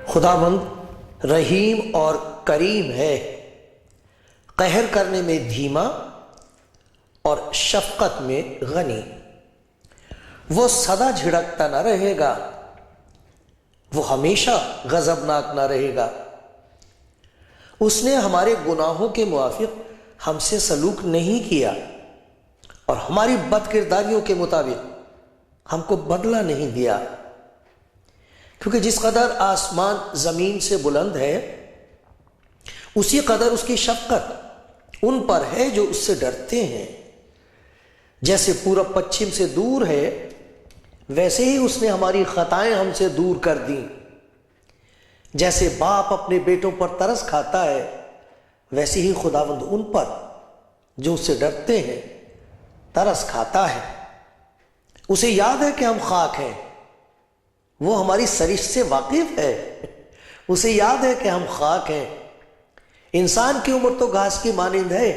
خداوند رحیم اور کریم ہے، قہر کرنے میں دھیما اور شفقت میں غنی۔ وہ سدا جھڑکتا نہ رہے گا، وہ ہمیشہ غضبناک نہ رہے گا۔ اس نے ہمارے گناہوں کے موافق ہم سے سلوک نہیں کیا اور ہماری بد کرداریوں کے مطابق ہم کو بدلہ نہیں دیا، کیونکہ جس قدر آسمان زمین سے بلند ہے اسی قدر اس کی شفقت ان پر ہے جو اس سے ڈرتے ہیں۔ جیسے پورب پچھم سے دور ہے ویسے ہی اس نے ہماری خطائیں ہم سے دور کر دیں۔ جیسے باپ اپنے بیٹوں پر ترس کھاتا ہے ویسے ہی خداوند ان پر جو اس سے ڈرتے ہیں ترس کھاتا ہے۔ اسے یاد ہے کہ ہم خاک ہیں، وہ ہماری سرشت سے واقف ہے۔ اسے یاد ہے کہ ہم خاک ہیں۔ انسان کی عمر تو گھاس کی مانند ہے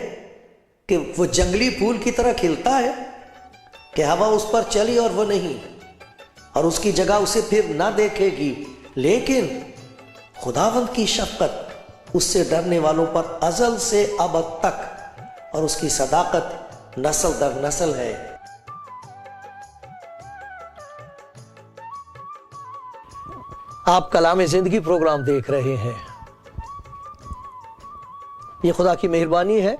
کہ وہ جنگلی پھول کی طرح کھلتا ہے کہ ہوا اس پر چلی اور وہ نہیں، اور اس کی جگہ اسے پھر نہ دیکھے گی، لیکن خداوند کی شفقت اس سے ڈرنے والوں پر ازل سے ابد تک، اور اس کی صداقت نسل در نسل ہے۔ آپ کلام زندگی پروگرام دیکھ رہے ہیں۔ یہ خدا کی مہربانی ہے،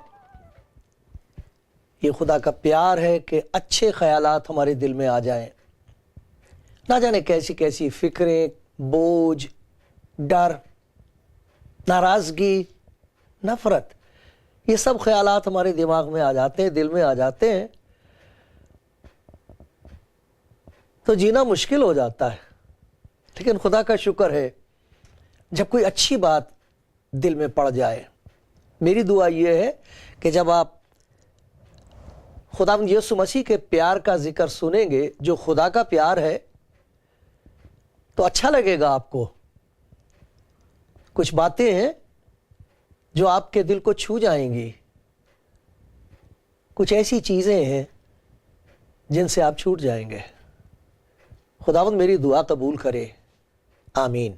یہ خدا کا پیار ہے کہ اچھے خیالات ہمارے دل میں آ جائیں۔ نہ جانے کیسی کیسی فکریں، بوجھ، ڈر، ناراضگی، نفرت، یہ سب خیالات ہمارے دماغ میں آ جاتے ہیں، دل میں آ جاتے ہیں، تو جینا مشکل ہو جاتا ہے۔ لیکن خدا کا شکر ہے جب کوئی اچھی بات دل میں پڑ جائے۔ میری دعا یہ ہے کہ جب آپ خداوند یسوع مسیح کے پیار کا ذکر سنیں گے جو خدا کا پیار ہے تو اچھا لگے گا آپ کو۔ کچھ باتیں ہیں جو آپ کے دل کو چھو جائیں گی، کچھ ایسی چیزیں ہیں جن سے آپ چھوٹ جائیں گے۔ خداوند میری دعا قبول کرے، آمین۔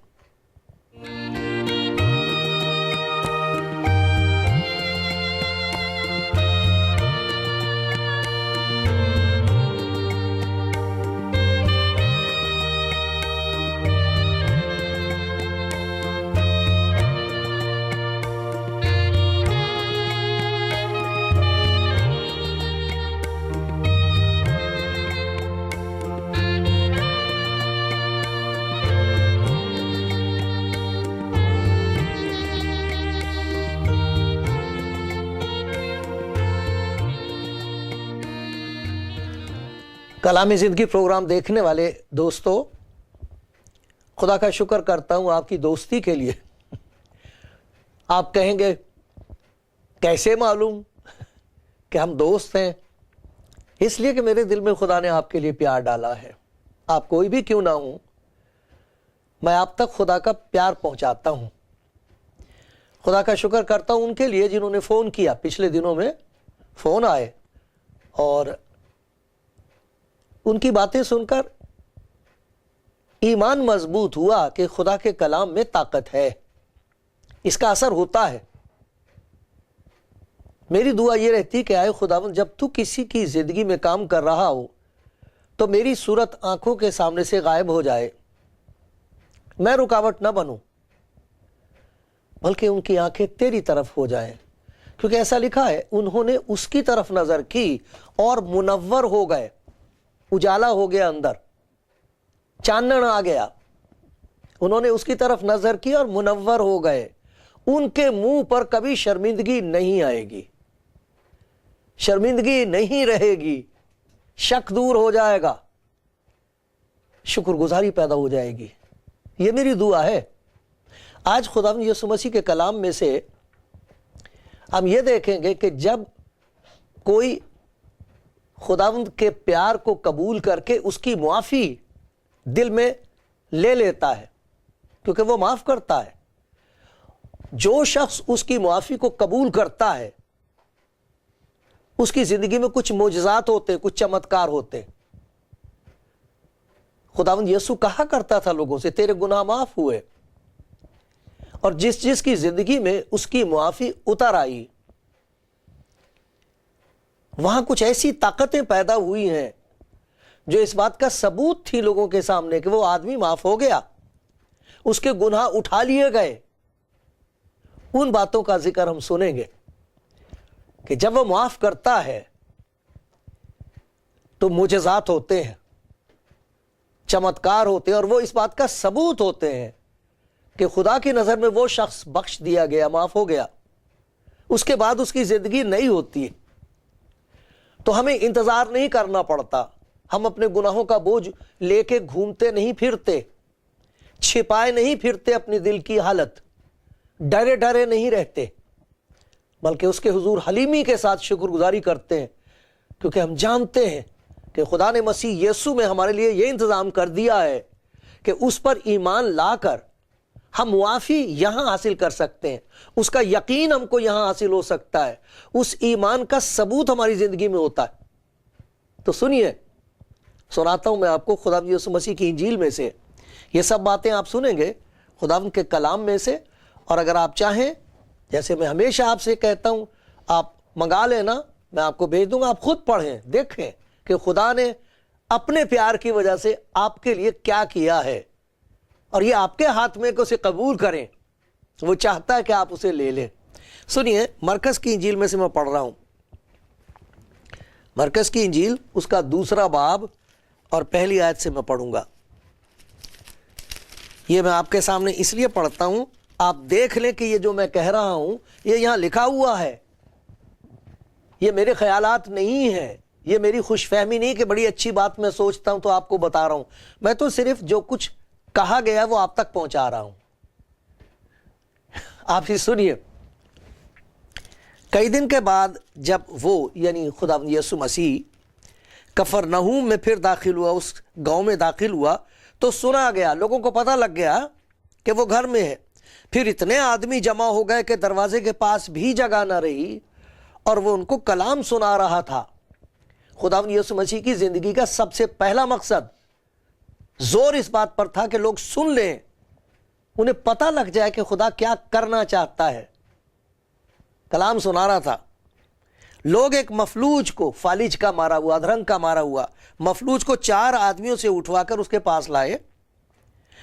کلام زندگی پروگرام دیکھنے والے دوستو، خدا کا شکر کرتا ہوں آپ کی دوستی کے لیے۔ آپ کہیں گے کیسے معلوم کہ ہم دوست ہیں؟ اس لیے کہ میرے دل میں خدا نے آپ کے لیے پیار ڈالا ہے۔ آپ کوئی بھی کیوں نہ ہوں، میں آپ تک خدا کا پیار پہنچاتا ہوں۔ خدا کا شکر کرتا ہوں ان کے لیے جنہوں نے فون کیا۔ پچھلے دنوں میں فون آئے اور ان کی باتیں سن کر ایمان مضبوط ہوا کہ خدا کے کلام میں طاقت ہے، اس کا اثر ہوتا ہے۔ میری دعا یہ رہتی کہ آئے خداوند جب تو کسی کی زندگی میں کام کر رہا ہو تو میری صورت آنکھوں کے سامنے سے غائب ہو جائے، میں رکاوٹ نہ بنوں، بلکہ ان کی آنکھیں تیری طرف ہو جائیں، کیونکہ ایسا لکھا ہے انہوں نے اس کی طرف نظر کی اور منور ہو گئے۔ اجالا ہو گیا، اندر چانن آ گیا۔ انہوں نے اس کی طرف نظر کی اور منور ہو گئے۔ ان کے منہ پر کبھی شرمندگی نہیں آئے گی، شرمندگی نہیں رہے گی، شک دور ہو جائے گا، شکر گزاری پیدا ہو جائے گی۔ یہ میری دعا ہے۔ آج خداوند یسوع مسیح کے کلام میں سے ہم یہ دیکھیں گے کہ جب کوئی خداوند کے پیار کو قبول کر کے اس کی معافی دل میں لے لیتا ہے، کیونکہ وہ معاف کرتا ہے، جو شخص اس کی معافی کو قبول کرتا ہے اس کی زندگی میں کچھ معجزات ہوتے ہیں، کچھ چمتکار ہوتے ہیں۔ خداوند یسوع کہا کرتا تھا لوگوں سے تیرے گناہ معاف ہوئے، اور جس کی زندگی میں اس کی معافی اتر آئی وہاں کچھ ایسی طاقتیں پیدا ہوئی ہیں جو اس بات کا ثبوت تھی لوگوں کے سامنے کہ وہ آدمی معاف ہو گیا، اس کے گناہ اٹھا لیے گئے۔ ان باتوں کا ذکر ہم سنیں گے کہ جب وہ معاف کرتا ہے تو معجزات ہوتے ہیں، چمتکار ہوتے ہیں، اور وہ اس بات کا ثبوت ہوتے ہیں کہ خدا کی نظر میں وہ شخص بخش دیا گیا، معاف ہو گیا، اس کے بعد اس کی زندگی نئی ہوتی ہے۔ تو ہمیں انتظار نہیں کرنا پڑتا، ہم اپنے گناہوں کا بوجھ لے کے گھومتے نہیں پھرتے، چھپائے نہیں پھرتے اپنی دل کی حالت، ڈرے ڈرے نہیں رہتے، بلکہ اس کے حضور حلیمی کے ساتھ شکر گزاری کرتے ہیں، کیونکہ ہم جانتے ہیں کہ خدا نے مسیح یسوع میں ہمارے لیے یہ انتظام کر دیا ہے کہ اس پر ایمان لا کر ہم معافی یہاں حاصل کر سکتے ہیں، اس کا یقین ہم کو یہاں حاصل ہو سکتا ہے، اس ایمان کا ثبوت ہماری زندگی میں ہوتا ہے۔ تو سنیے، سناتا ہوں میں آپ کو خدا یسوع مسیح کی انجیل میں سے، یہ سب باتیں آپ سنیں گے خدا کے کلام میں سے، اور اگر آپ چاہیں، جیسے میں ہمیشہ آپ سے کہتا ہوں، آپ منگا لینا، میں آپ کو بھیج دوں گا، آپ خود پڑھیں، دیکھیں کہ خدا نے اپنے پیار کی وجہ سے آپ کے لیے کیا کیا ہے، اور یہ آپ کے ہاتھ میں کہ اسے قبول کریں، وہ چاہتا ہے کہ آپ اسے لے لیں۔ سنیے، مرکز کی انجیل میں سے میں پڑھ رہا ہوں، مرکز کی انجیل اس کا 2 باب اور پہلی آیت سے میں پڑھوں گا۔ یہ میں آپ کے سامنے اس لیے پڑھتا ہوں، آپ دیکھ لیں کہ یہ جو میں کہہ رہا ہوں یہ یہاں لکھا ہوا ہے، یہ میرے خیالات نہیں ہیں، یہ میری خوش فہمی نہیں کہ بڑی اچھی بات میں سوچتا ہوں تو آپ کو بتا رہا ہوں، میں تو صرف جو کچھ کہا گیا وہ آپ تک پہنچا رہا ہوں۔ آپ ہی سنیے، کئی دن کے بعد جب وہ یعنی خدا یسوع مسیح کفرنہوم میں پھر داخل ہوا، اس گاؤں میں داخل ہوا، تو سنا گیا، لوگوں کو پتہ لگ گیا کہ وہ گھر میں ہے۔ پھر اتنے آدمی جمع ہو گئے کہ دروازے کے پاس بھی جگہ نہ رہی، اور وہ ان کو کلام سنا رہا تھا۔ خداوند یسوع مسیح کی زندگی کا سب سے پہلا مقصد زور اس بات پر تھا کہ لوگ سن لیں، انہیں پتہ لگ جائے کہ خدا کیا کرنا چاہتا ہے۔ کلام سنا رہا تھا، لوگ ایک مفلوج کو، فالج کا مارا ہوا، ادھرنگ کا مارا ہوا مفلوج کو 4 آدمیوں سے اٹھوا کر اس کے پاس لائے،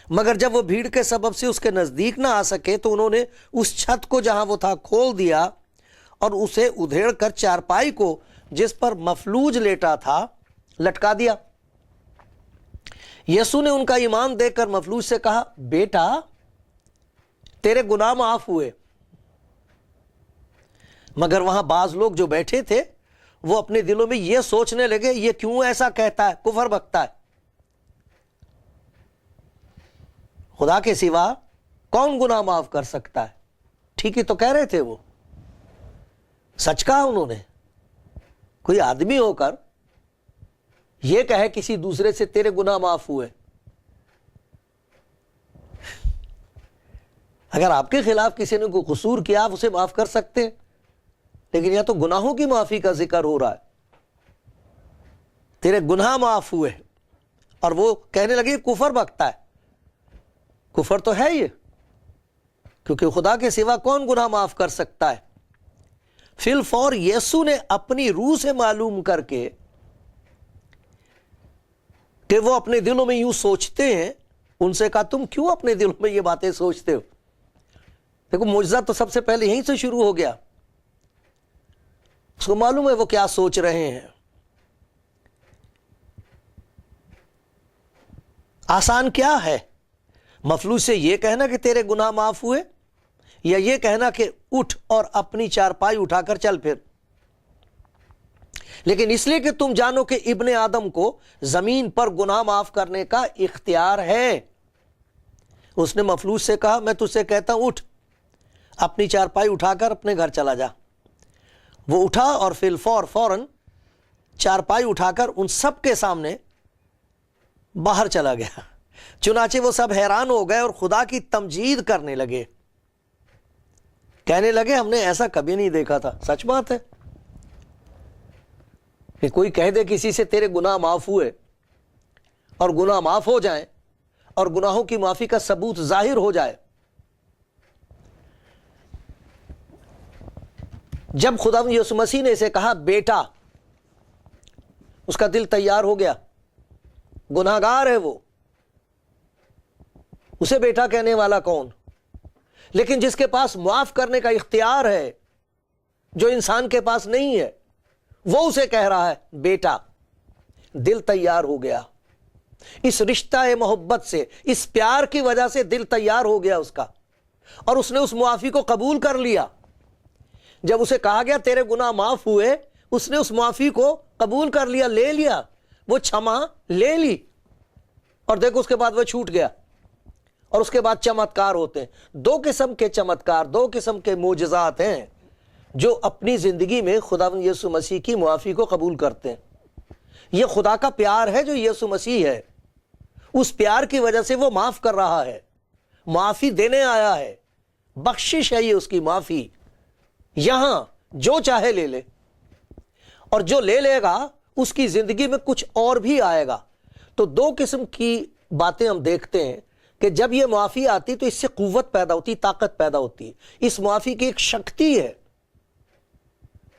مگر جب وہ بھیڑ کے سبب سے اس کے نزدیک نہ آ سکے تو انہوں نے اس چھت کو جہاں وہ تھا کھول دیا اور اسے ادھیڑ کر چارپائی کو جس پر مفلوج لیٹا تھا لٹکا دیا۔ یسوع نے ان کا ایمان دیکھ کر مفلوج سے کہا، بیٹا تیرے گناہ معاف ہوئے۔ مگر وہاں بعض لوگ جو بیٹھے تھے وہ اپنے دلوں میں یہ سوچنے لگے، یہ کیوں ایسا کہتا ہے، کفر بکتا ہے، خدا کے سوا کون گناہ معاف کر سکتا ہے۔ ٹھیک ہی تو کہہ رہے تھے، وہ سچ کہا انہوں نے۔ کوئی آدمی ہو کر یہ کہے کسی دوسرے سے تیرے گناہ معاف ہوئے، اگر آپ کے خلاف کسی نے کوئی قصور کیا آپ اسے معاف کر سکتے ہیں، لیکن یہاں تو گناہوں کی معافی کا ذکر ہو رہا ہے، تیرے گناہ معاف ہوئے، اور وہ کہنے لگے کفر بکتا ہے۔ کفر تو ہے یہ، کیونکہ خدا کے سوا کون گناہ معاف کر سکتا ہے۔ فی الفور یسوع نے اپنی روح سے معلوم کر کے کہ وہ اپنے دلوں میں یوں سوچتے ہیں، ان سے کہا تم کیوں اپنے دلوں میں یہ باتیں سوچتے ہو۔ دیکھو معجزہ تو سب سے پہلے یہیں سے شروع ہو گیا، اس کو معلوم ہے وہ کیا سوچ رہے ہیں۔ آسان کیا ہے مفلوج سے یہ کہنا کہ تیرے گناہ معاف ہوئے، یا یہ کہنا کہ اٹھ اور اپنی چارپائی اٹھا کر چل پھر۔ لیکن اس لیے کہ تم جانو کہ ابن آدم کو زمین پر گناہ معاف کرنے کا اختیار ہے، اس نے مفلوج سے کہا میں تجھ سے کہتا ہوں اٹھ، اپنی چارپائی اٹھا کر اپنے گھر چلا جا۔ وہ اٹھا اور فی الفور فوراً چارپائی اٹھا کر ان سب کے سامنے باہر چلا گیا۔ چنانچہ وہ سب حیران ہو گئے اور خدا کی تمجید کرنے لگے، کہنے لگے ہم نے ایسا کبھی نہیں دیکھا تھا۔ سچ بات ہے کہ کوئی کہہ دے کسی سے تیرے گناہ معاف ہوئے اور گناہ معاف ہو جائیں اور گناہوں کی معافی کا ثبوت ظاہر ہو جائے۔ جب خدا یسوع مسیح نے اسے کہا بیٹا، اس کا دل تیار ہو گیا۔ گناہگار ہے وہ، اسے بیٹا کہنے والا کون؟ لیکن جس کے پاس معاف کرنے کا اختیار ہے، جو انسان کے پاس نہیں ہے، وہ اسے کہہ رہا ہے بیٹا۔ دل تیار ہو گیا، اس رشتہ محبت سے، اس پیار کی وجہ سے دل تیار ہو گیا اس کا، اور اس نے اس معافی کو قبول کر لیا۔ جب اسے کہا گیا تیرے گناہ معاف ہوئے، اس نے اس معافی کو قبول کر لیا، لے لیا، وہ چھما لے لی، اور دیکھو اس کے بعد وہ چھوٹ گیا۔ اور اس کے بعد چمتکار ہوتے ہیں۔ دو قسم کے چمتکار، دو قسم کے معجزات ہیں جو اپنی زندگی میں خداوند یسوع مسیح کی معافی کو قبول کرتے ہیں۔ یہ خدا کا پیار ہے جو یسوع مسیح ہے، اس پیار کی وجہ سے وہ معاف کر رہا ہے، معافی دینے آیا ہے، بخشش ہے یہ اس کی معافی۔ یہاں جو چاہے لے لے، اور جو لے لے گا اس کی زندگی میں کچھ اور بھی آئے گا۔ تو دو قسم کی باتیں ہم دیکھتے ہیں کہ جب یہ معافی آتی تو اس سے قوت پیدا ہوتی، طاقت پیدا ہوتی ہے۔ اس معافی کی ایک شکتی ہے۔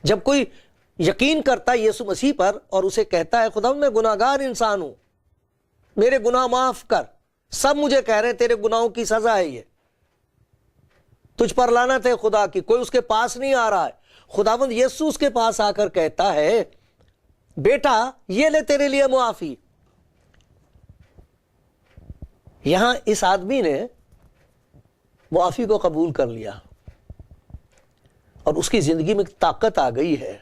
جب کوئی یقین کرتا ہے یسوع مسیح پر اور اسے کہتا ہے خدا میں گناہگار انسان ہوں، میرے گناہ معاف کر، سب مجھے کہہ رہے ہیں تیرے گناہوں کی سزا ہے، یہ تجھ پر لعنت ہے خدا کی، کوئی اس کے پاس نہیں آ رہا ہے۔ خداوند یسوع اس کے پاس آ کر کہتا ہے بیٹا یہ لے تیرے لیے معافی۔ یہاں اس آدمی نے معافی کو قبول کر لیا اور اس کی زندگی میں طاقت آ گئی ہے،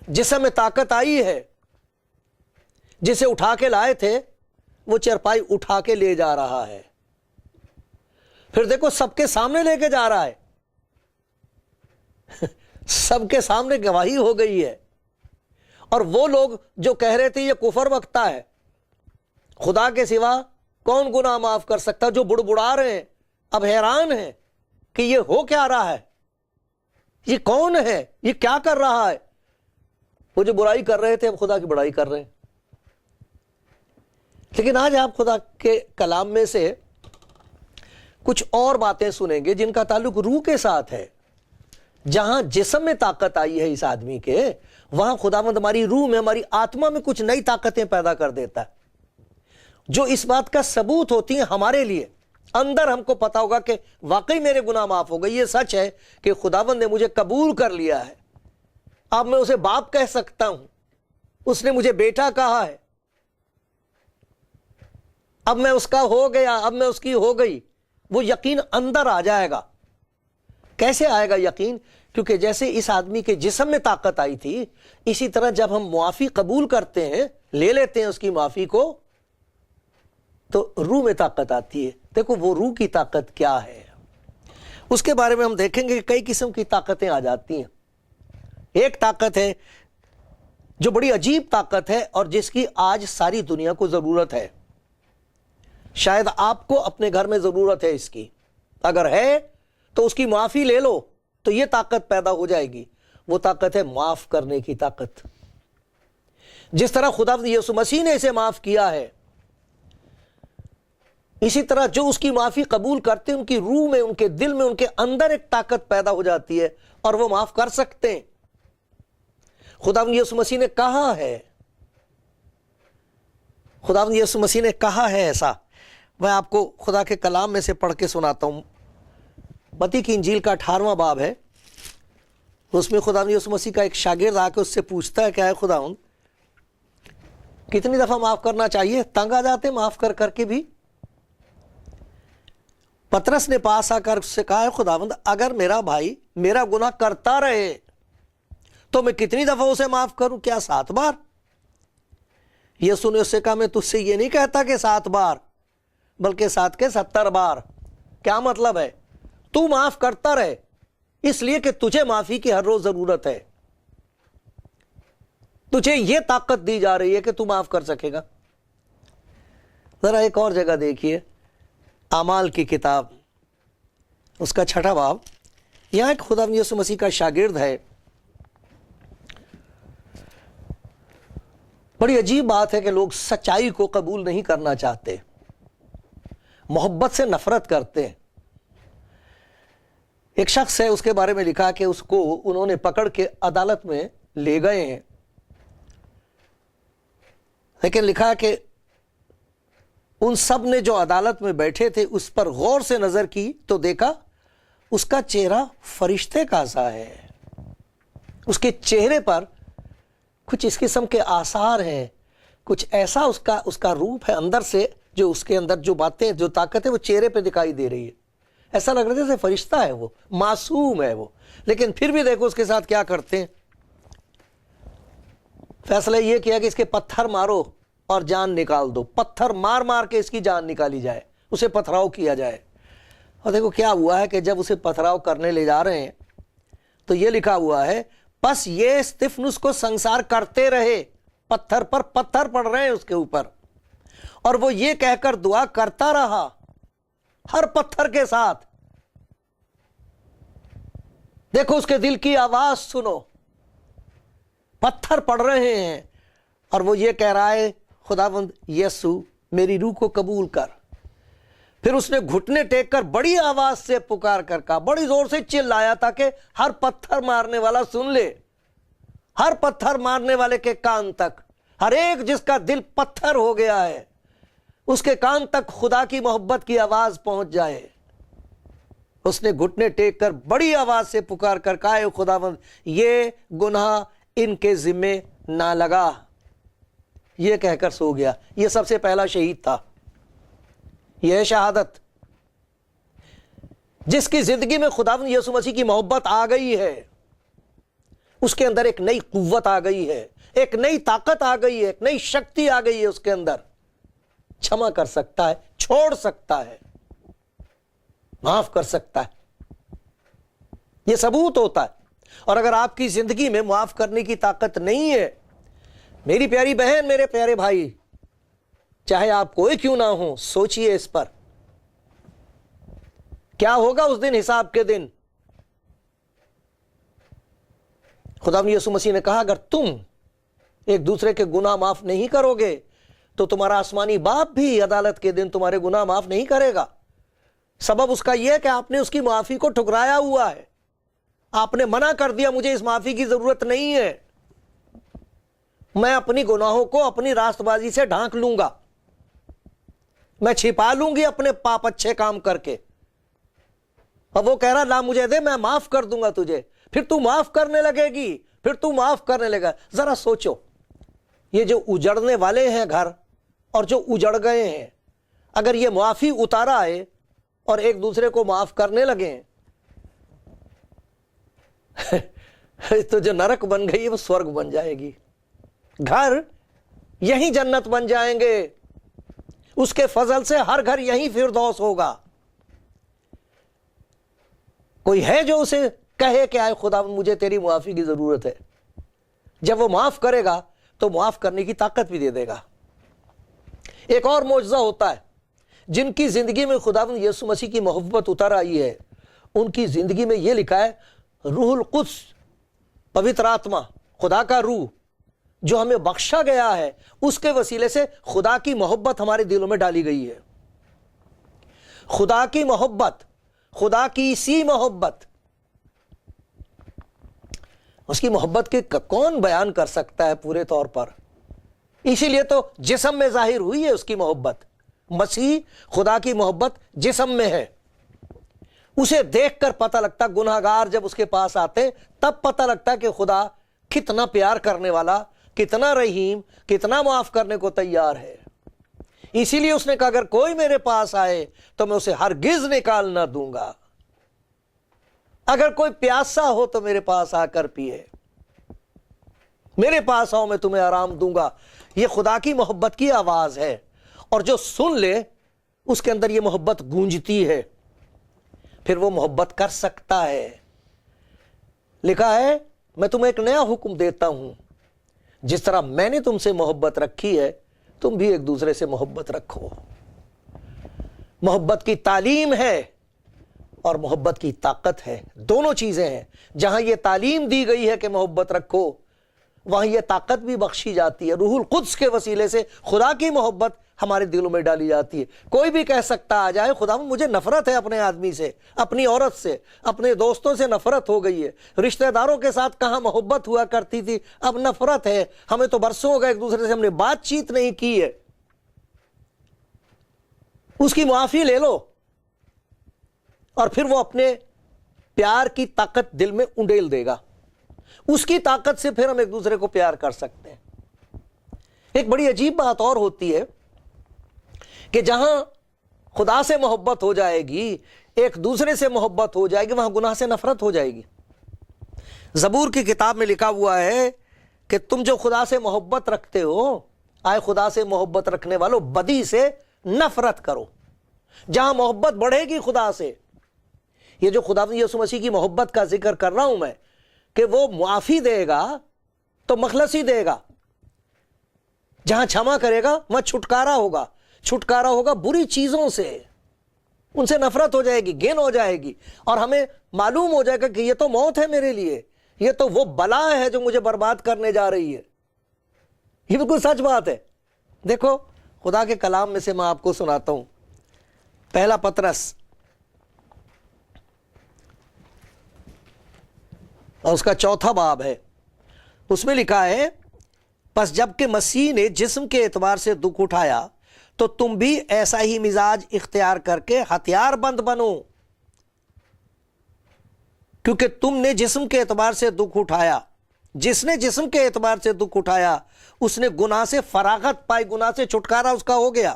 جسم میں طاقت آئی ہے۔ جسے اٹھا کے لائے تھے وہ چرپائی اٹھا کے لے جا رہا ہے، پھر دیکھو سب کے سامنے لے کے جا رہا ہے، سب کے سامنے گواہی ہو گئی ہے۔ اور وہ لوگ جو کہہ رہے تھے یہ کفر بکتا ہے، خدا کے سوا کون گناہ معاف کر سکتا، جو بڑبڑا رہے ہیں اب حیران ہیں کہ یہ ہو کیا رہا ہے، یہ کون ہے، یہ کیا کر رہا ہے۔ وہ جو برائی کر رہے تھے اب خدا کی بڑائی کر رہے ہیں۔ لیکن آج آپ خدا کے کلام میں سے کچھ اور باتیں سنیں گے جن کا تعلق روح کے ساتھ ہے۔ جہاں جسم میں طاقت آئی ہے اس آدمی کے، وہاں خداوند ہماری روح میں، ہماری آتما میں کچھ نئی طاقتیں پیدا کر دیتا ہے، جو اس بات کا ثبوت ہوتی ہیں ہمارے لیے۔ اندر ہم کو پتا ہوگا کہ واقعی میرے گناہ معاف ہو گئے، یہ سچ ہے کہ خداوند نے مجھے قبول کر لیا ہے، اب میں اسے باپ کہہ سکتا ہوں، اس نے مجھے بیٹا کہا ہے، اب میں اس کا ہو گیا، اب میں اس کی ہو گئی۔ وہ یقین اندر آ جائے گا۔ کیسے آئے گا یقین؟ کیونکہ جیسے اس آدمی کے جسم میں طاقت آئی تھی، اسی طرح جب ہم معافی قبول کرتے ہیں، لے لیتے ہیں اس کی معافی کو، تو روح میں طاقت آتی ہے۔ دیکھو وہ روح کی طاقت کیا ہے، اس کے بارے میں ہم دیکھیں گے کہ کئی قسم کی طاقتیں آ جاتی ہیں۔ ایک طاقت ہے جو بڑی عجیب طاقت ہے اور جس کی آج ساری دنیا کو ضرورت ہے۔ شاید آپ کو اپنے گھر میں ضرورت ہے اس کی، اگر ہے تو اس کی معافی لے لو تو یہ طاقت پیدا ہو جائے گی۔ وہ طاقت ہے معاف کرنے کی طاقت۔ جس طرح خدا یسوع مسیح نے اسے معاف کیا ہے، اسی طرح جو اس کی معافی قبول کرتے ہیں ان کی روح میں، ان کے دل میں، ان کے اندر ایک طاقت پیدا ہو جاتی ہے اور وہ معاف کر سکتے ہیں۔ خدا یسوع مسیح نے کہا ہے، خدا یسوع مسیح نے کہا ہے ایسا۔ میں آپ کو خدا کے کلام میں سے پڑھ کے سناتا ہوں۔ متی کی انجیل کا 18واں باب ہے، اس میں خدا یسوع مسیح کا ایک شاگرد آ کے اس سے پوچھتا ہے کہ اے خداوند کتنی دفعہ معاف کرنا چاہیے؟ تنگ آ جاتے معاف کر کر کے بھی۔ پترس نے پاس آ کر اس سے کہا ہے خداوند اگر میرا بھائی میرا گناہ کرتا رہے تو میں کتنی دفعہ اسے معاف کروں؟ کیا 7 بار؟ یسوع نے اس سے کہا میں تجھ سے یہ نہیں کہتا کہ 7 بار، بلکہ 7 کے 70 بار۔ کیا مطلب ہے؟ تو معاف کرتا رہے، اس لیے کہ تجھے معافی کی ہر روز ضرورت ہے، تجھے یہ طاقت دی جا رہی ہے کہ تو معاف کر سکے گا۔ ذرا ایک اور جگہ دیکھیے، اعمال کی کتاب اس کا 6واں باب، یہاں ایک خداوند یسوع مسیح کا شاگرد ہے۔ بڑی عجیب بات ہے کہ لوگ سچائی کو قبول نہیں کرنا چاہتے، محبت سے نفرت کرتے ہیں۔ ایک شخص ہے، اس کے بارے میں لکھا کہ اس کو انہوں نے پکڑ کے عدالت میں لے گئے ہیں، لیکن لکھا کہ ان سب نے جو عدالت میں بیٹھے تھے اس پر غور سے نظر کی تو دیکھا اس کا چہرہ فرشتے کا سا ہے، اس کے چہرے پر کچھ اس قسم کے آثار ہیں، کچھ ایسا اس کا روپ ہے اندر سے، جو اس کے اندر جو باتیں، جو طاقت ہے وہ چہرے پہ دکھائی دے رہی ہے، ایسا لگ رہا ہے جیسے فرشتہ ہے، وہ معصوم ہے وہ، لیکن پھر بھی دیکھو اس کے ساتھ کیا کرتے ہیں۔ فیصلہ یہ کیا کہ اس کے پتھر مارو اور جان نکال دو، پتھر مار مار کے اس کی جان نکالی جائے، اسے پتھراؤ کیا جائے۔ اور دیکھو کیا ہوا ہے کہ جب اسے پتھراؤ کرنے لے جا رہے ہیں تو یہ لکھا ہوا ہے، پس یہ استفنس کو سنسار کرتے رہے، پتھر پر پتھر پڑ رہے ہیں اس کے اوپر، اور وہ یہ کہہ کر دعا کرتا رہا ہر پتھر کے ساتھ۔ دیکھو اس کے دل کی آواز سنو، پتھر پڑ رہے ہیں اور وہ یہ کہہ رہا ہے، خداوند یسوع میری روح کو قبول کر۔ پھر اس نے گھٹنے ٹیک کر بڑی آواز سے پکار کر کہا، بڑی زور سے چلایا تاکہ ہر پتھر مارنے والا سن لے، ہر پتھر مارنے والے کے کان تک، ہر ایک جس کا دل پتھر ہو گیا ہے اس کے کان تک خدا کی محبت کی آواز پہنچ جائے۔ اس نے گھٹنے ٹیک کر بڑی آواز سے پکار کر کہا، اے خداوند یہ گناہ ان کے ذمے نہ لگا۔ یہ کہہ کر سو گیا۔ یہ سب سے پہلا شہید تھا۔ یہ ہے شہادت، جس کی زندگی میں خداوند یسوع مسیح کی محبت آ گئی ہے، اس کے اندر ایک نئی قوت آ گئی ہے، ایک نئی طاقت آ گئی ہے، ایک نئی شکتی آ گئی ہے اس کے اندر، چھما کر سکتا ہے، چھوڑ سکتا ہے، معاف کر سکتا ہے۔ یہ ثبوت ہوتا ہے۔ اور اگر آپ کی زندگی میں معاف کرنے کی طاقت نہیں ہے، میری پیاری بہن، میرے پیارے بھائی، چاہے آپ کوئی کیوں نہ ہو، سوچئے اس پر، کیا ہوگا اس دن، حساب کے دن۔ خدا یسوع مسیح نے کہا، اگر تم ایک دوسرے کے گناہ معاف نہیں کرو گے تو تمہارا آسمانی باپ بھی عدالت کے دن تمہارے گناہ معاف نہیں کرے گا۔ سبب اس کا یہ ہے کہ آپ نے اس کی معافی کو ٹھکرایا ہوا ہے، آپ نے منع کر دیا، مجھے اس معافی کی ضرورت نہیں ہے، میں اپنی گناہوں کو اپنی راست بازی سے ڈھانک لوں گا، میں چھپا لوں گی اپنے پاپ اچھے کام کر کے۔ اور وہ کہہ رہا، لا مجھے دے، میں معاف کر دوں گا تجھے، پھر تو معاف کرنے لگے گی، پھر تو معاف کرنے لگا۔ ذرا سوچو، یہ جو اجڑنے والے ہیں گھر اور جو اجڑ گئے ہیں، اگر یہ معافی اتارا آئے اور ایک دوسرے کو معاف کرنے لگے تو جو نرک بن گئی وہ سورگ بن جائے گی، گھر یہی جنت بن جائیں گے، اس کے فضل سے ہر گھر یہی فردوس ہوگا۔ کوئی ہے جو اسے کہے کہ آئے خدا مجھے تیری معافی کی ضرورت ہے؟ جب وہ معاف کرے گا تو معاف کرنے کی طاقت بھی دے دے گا۔ ایک اور معجزہ ہوتا ہے، جن کی زندگی میں خداوند یسوع مسیح کی محبت اتر آئی ہے، ان کی زندگی میں یہ لکھا ہے، روح القدس، پوتر آتما، خدا کا روح جو ہمیں بخشا گیا ہے، اس کے وسیلے سے خدا کی محبت ہمارے دلوں میں ڈالی گئی ہے۔ خدا کی محبت، خدا کی سی محبت، اس کی محبت کے کون بیان کر سکتا ہے پورے طور پر؟ اسی لیے تو جسم میں ظاہر ہوئی ہے اس کی محبت۔ مسیح، خدا کی محبت جسم میں ہے۔ اسے دیکھ کر پتہ لگتا، گناہگار جب اس کے پاس آتے تب پتہ لگتا کہ خدا کتنا پیار کرنے والا، کتنا رحیم، کتنا معاف کرنے کو تیار ہے۔ اسی لیے اس نے کہا، اگر کوئی میرے پاس آئے تو میں اسے ہرگز نکال نہ دوں گا، اگر کوئی پیاسا ہو تو میرے پاس آ کر پیے، میرے پاس آؤ میں تمہیں آرام دوں گا۔ یہ خدا کی محبت کی آواز ہے، اور جو سن لے اس کے اندر یہ محبت گونجتی ہے۔ پھر وہ محبت کر سکتا ہے. لکھا ہے میں تمہیں ایک نیا حکم دیتا ہوں, جس طرح میں نے تم سے محبت رکھی ہے تم بھی ایک دوسرے سے محبت رکھو. محبت کی تعلیم ہے اور محبت کی طاقت ہے, دونوں چیزیں ہیں. جہاں یہ تعلیم دی گئی ہے کہ محبت رکھو, وہاں یہ طاقت بھی بخشی جاتی ہے. روح القدس کے وسیلے سے خدا کی محبت ہمارے دلوں میں ڈالی جاتی ہے. کوئی بھی کہہ سکتا آ جائے خدا مجھے نفرت ہے اپنے آدمی سے, اپنی عورت سے, اپنے دوستوں سے نفرت ہو گئی ہے, رشتہ داروں کے ساتھ کہاں محبت ہوا کرتی تھی اب نفرت ہے, ہمیں تو برسوں ہو گئے ایک دوسرے سے ہم نے بات چیت نہیں کی ہے. اس کی معافی لے لو اور پھر وہ اپنے پیار کی طاقت دل میں انڈیل دے گا. اس کی طاقت سے پھر ہم ایک دوسرے کو پیار کر سکتے ہیں. ایک بڑی عجیب بات اور ہوتی ہے کہ جہاں خدا سے محبت ہو جائے گی, ایک دوسرے سے محبت ہو جائے گی, وہاں گناہ سے نفرت ہو جائے گی. زبور کی کتاب میں لکھا ہوا ہے کہ تم جو خدا سے محبت رکھتے ہو, آئے خدا سے محبت رکھنے والوں بدی سے نفرت کرو. جہاں محبت بڑھے گی خدا سے, یہ جو خدا یسوع مسیح کی محبت کا ذکر کر رہا ہوں میں کہ وہ معافی دے گا تو مخلصی دے گا. جہاں چھما کرے گا وہاں چھٹکارا ہوگا. چھٹکارا ہوگا بری چیزوں سے, ان سے نفرت ہو جائے گی, گھن ہو جائے گی, اور ہمیں معلوم ہو جائے گا کہ یہ تو موت ہے میرے لیے, یہ تو وہ بلا ہے جو مجھے برباد کرنے جا رہی ہے. یہ بالکل سچ بات ہے. دیکھو خدا کے کلام میں سے میں آپ کو سناتا ہوں. پہلا پطرس اور اس کا 4 باب ہے. اس میں لکھا ہے پس جب کہ مسیح نے جسم کے اعتبار سے دکھ اٹھایا تو تم بھی ایسا ہی مزاج اختیار کر کے ہتھیار بند بنو, کیونکہ تم نے جسم کے اعتبار سے دکھ اٹھایا. جس نے جسم کے اعتبار سے دکھ اٹھایا اس نے گناہ سے فراغت پائی, گناہ سے چھٹکارا اس کا ہو گیا,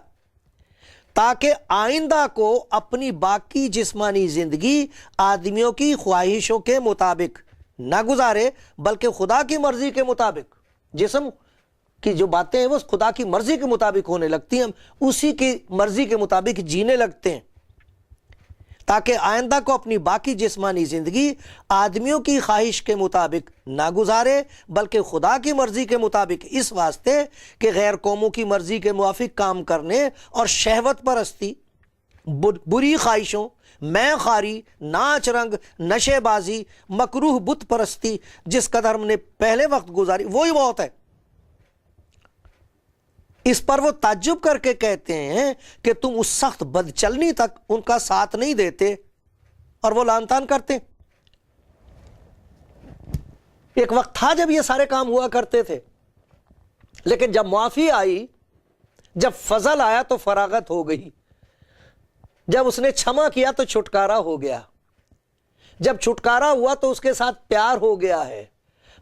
تاکہ آئندہ کو اپنی باقی جسمانی زندگی آدمیوں کی خواہشوں کے مطابق نہ گزارے بلکہ خدا کی مرضی کے مطابق. جسم کی جو باتیں ہیں وہ خدا کی مرضی کے مطابق ہونے لگتی ہیں, ہم اسی کی مرضی کے مطابق جینے لگتے ہیں, تاکہ آئندہ کو اپنی باقی جسمانی زندگی آدمیوں کی خواہش کے مطابق نہ گزارے بلکہ خدا کی مرضی کے مطابق, اس واسطے کہ غیر قوموں کی مرضی کے موافق کام کرنے اور شہوت پرستی, بری خواہشوں, میں خاری, ناچ رنگ, نشے بازی, مکروہ بت پرستی جس قدر ہم نے پہلے وقت گزاری وہی بہت ہے. اس پر وہ تعجب کر کے کہتے ہیں کہ تم اس سخت بد چلنی تک ان کا ساتھ نہیں دیتے اور وہ لعن طعن کرتے. ایک وقت تھا جب یہ سارے کام ہوا کرتے تھے, لیکن جب معافی آئی, جب فضل آیا تو فراغت ہو گئی, جب اس نے چھما کیا تو چھٹکارا ہو گیا, جب چھٹکارا ہوا تو اس کے ساتھ پیار ہو گیا ہے.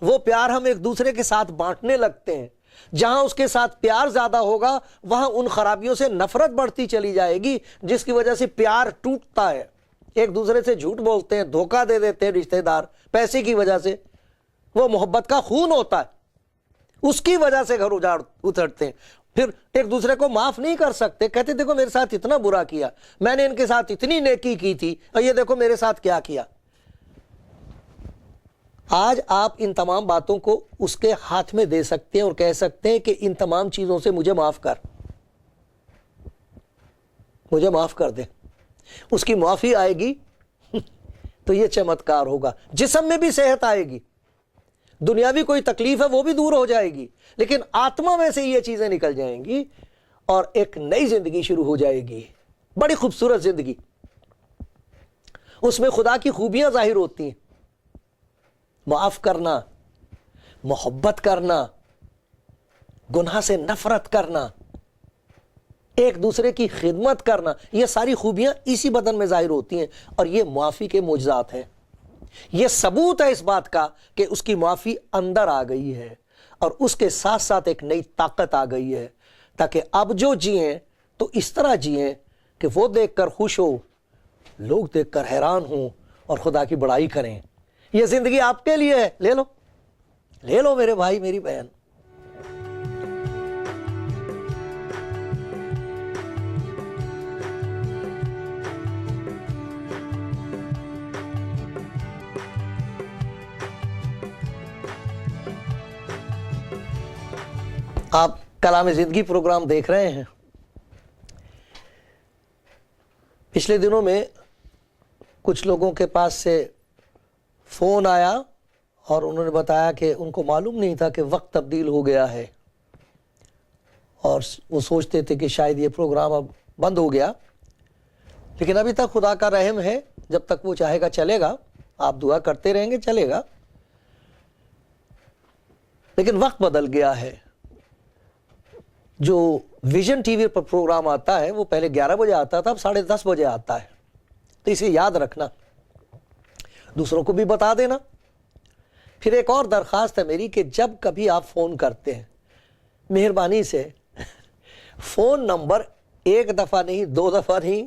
وہ پیار ہم ایک دوسرے کے ساتھ بانٹنے لگتے ہیں. جہاں اس کے ساتھ پیار زیادہ ہوگا وہاں ان خرابیوں سے نفرت بڑھتی چلی جائے گی, جس کی وجہ سے پیار ٹوٹتا ہے. ایک دوسرے سے جھوٹ بولتے ہیں, دھوکہ دے دیتے ہیں رشتہ دار پیسے کی وجہ سے. وہ محبت کا خون ہوتا ہے, اس کی وجہ سے گھر اجڑتے ہیں. پھر ایک دوسرے کو معاف نہیں کر سکتے, کہتے دیکھو میرے ساتھ اتنا برا کیا, میں نے ان کے ساتھ اتنی نیکی کی تھی اور یہ دیکھو میرے ساتھ کیا کیا. آج آپ ان تمام باتوں کو اس کے ہاتھ میں دے سکتے ہیں اور کہہ سکتے ہیں کہ ان تمام چیزوں سے مجھے معاف کر, مجھے معاف کر دے. اس کی معافی آئے گی تو یہ چمتکار ہوگا. جسم میں بھی صحت آئے گی, دنیاوی کوئی تکلیف ہے وہ بھی دور ہو جائے گی, لیکن آتما میں سے یہ چیزیں نکل جائیں گی اور ایک نئی زندگی شروع ہو جائے گی, بڑی خوبصورت زندگی. اس میں خدا کی خوبیاں ظاہر ہوتی ہیں, معاف کرنا, محبت کرنا, گناہ سے نفرت کرنا, ایک دوسرے کی خدمت کرنا, یہ ساری خوبیاں اسی بدن میں ظاہر ہوتی ہیں. اور یہ معافی کے معجزات ہیں. یہ ثبوت ہے اس بات کا کہ اس کی معافی اندر آ گئی ہے اور اس کے ساتھ ساتھ ایک نئی طاقت آ گئی ہے, تاکہ اب جو جئیں تو اس طرح جئیں کہ وہ دیکھ کر خوش ہو, لوگ دیکھ کر حیران ہوں اور خدا کی بڑائی کریں. یہ زندگی آپ کے لیے ہے, لے لو, لے لو میرے بھائی میری بہن. آپ کلام زندگی پروگرام دیکھ رہے ہیں۔ پچھلے دنوں میں کچھ لوگوں کے پاس سے فون آیا اور انہوں نے بتایا کہ ان کو معلوم نہیں تھا کہ وقت تبدیل ہو گیا ہے، اور وہ سوچتے تھے کہ شاید یہ پروگرام اب بند ہو گیا، لیکن ابھی تک خدا کا رحم ہے، جب تک وہ چاہے گا چلے گا، آپ دعا کرتے رہیں گے چلے گا۔ لیکن وقت بدل گیا ہے۔ جو ویژن ٹی وی پر پروگرام آتا ہے وہ پہلے 11 بجے آتا تھا، اب 10:30 بجے آتا ہے، تو اسے یاد رکھنا، دوسروں کو بھی بتا دینا۔ پھر ایک اور درخواست ہے میری کہ جب کبھی آپ فون کرتے ہیں، مہربانی سے فون نمبر ایک دفعہ نہیں، 2 دفعہ نہیں،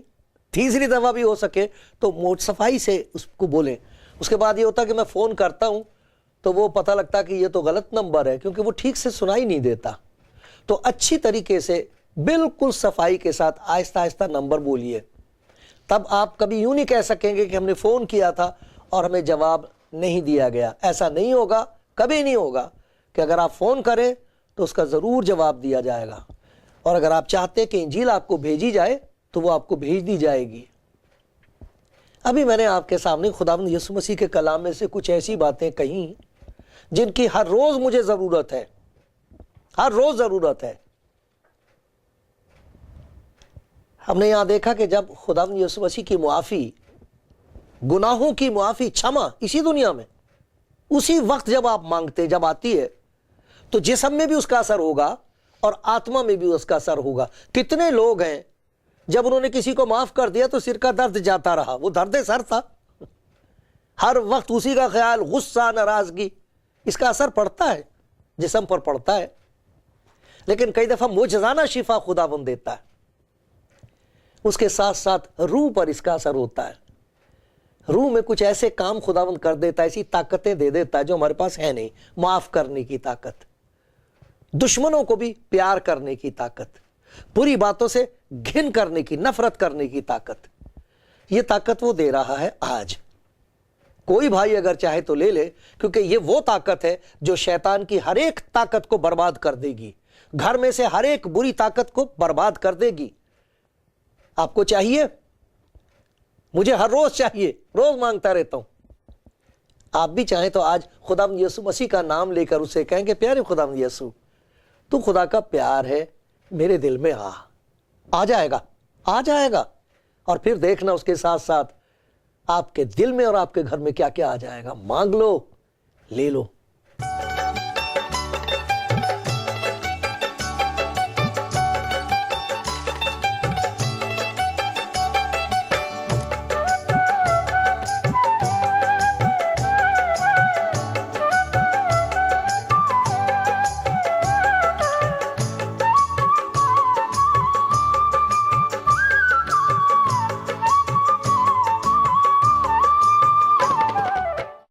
تیسری دفعہ بھی ہو سکے تو صفائی سے اس کو بولیں۔ اس کے بعد یہ ہوتا کہ میں فون کرتا ہوں تو وہ پتہ لگتا کہ یہ تو غلط نمبر ہے، کیونکہ وہ ٹھیک سے سنائی نہیں دیتا۔ تو اچھی طریقے سے بالکل صفائی کے ساتھ آہستہ آہستہ نمبر بولیے، تب آپ کبھی یوں نہیں کہہ سکیں گے کہ ہم نے فون کیا تھا اور ہمیں جواب نہیں دیا گیا۔ ایسا نہیں ہوگا، کبھی نہیں ہوگا، کہ اگر آپ فون کریں تو اس کا ضرور جواب دیا جائے گا، اور اگر آپ چاہتے ہیں کہ انجیل آپ کو بھیجی جائے تو وہ آپ کو بھیج دی جائے گی۔ ابھی میں نے آپ کے سامنے خداوند یسوع مسیح کے کلام میں سے کچھ ایسی باتیں کہیں جن کی ہر روز مجھے ضرورت ہے، ہر روز ضرورت ہے۔ ہم نے یہاں دیکھا کہ جب خداوند یسوع مسیح کی معافی، گناہوں کی معافی، چھما اسی دنیا میں اسی وقت جب آپ مانگتے، جب آتی ہے، تو جسم میں بھی اس کا اثر ہوگا اور آتما میں بھی اس کا اثر ہوگا۔ کتنے لوگ ہیں جب انہوں نے کسی کو معاف کر دیا تو سر کا درد جاتا رہا، وہ درد سر تھا، ہر وقت اسی کا خیال، غصہ، ناراضگی، اس کا اثر پڑتا ہے، جسم پر پڑتا ہے۔ لیکن کئی دفعہ معجزانہ شفا خداوند دیتا ہے، اس کے ساتھ ساتھ روح پر اس کا اثر ہوتا ہے۔ روح میں کچھ ایسے کام خداوند کر دیتا ہے، ایسی طاقتیں دے دیتا ہے جو ہمارے پاس ہے نہیں۔ معاف کرنے کی طاقت، دشمنوں کو بھی پیار کرنے کی طاقت، بری باتوں سے گھن کرنے کی، نفرت کرنے کی طاقت، یہ طاقت وہ دے رہا ہے آج۔ کوئی بھائی اگر چاہے تو لے لے، کیونکہ یہ وہ طاقت ہے جو شیطان کی ہر ایک طاقت کو برباد کر دے گی، گھر میں سے ہر ایک بری طاقت کو برباد کر دے گی۔ آپ کو چاہیے؟ مجھے ہر روز چاہیے، روز مانگتا رہتا ہوں۔ آپ بھی چاہیں تو آج خداوند یسوع مسیح کا نام لے کر اسے کہیں کہ پیارے خداوند یسوع، تو خدا کا پیار ہے، میرے دل میں آ جائے گا، آ جائے گا، اور پھر دیکھنا اس کے ساتھ ساتھ آپ کے دل میں اور آپ کے گھر میں کیا کیا آ جائے گا۔ مانگ لو، لے لو۔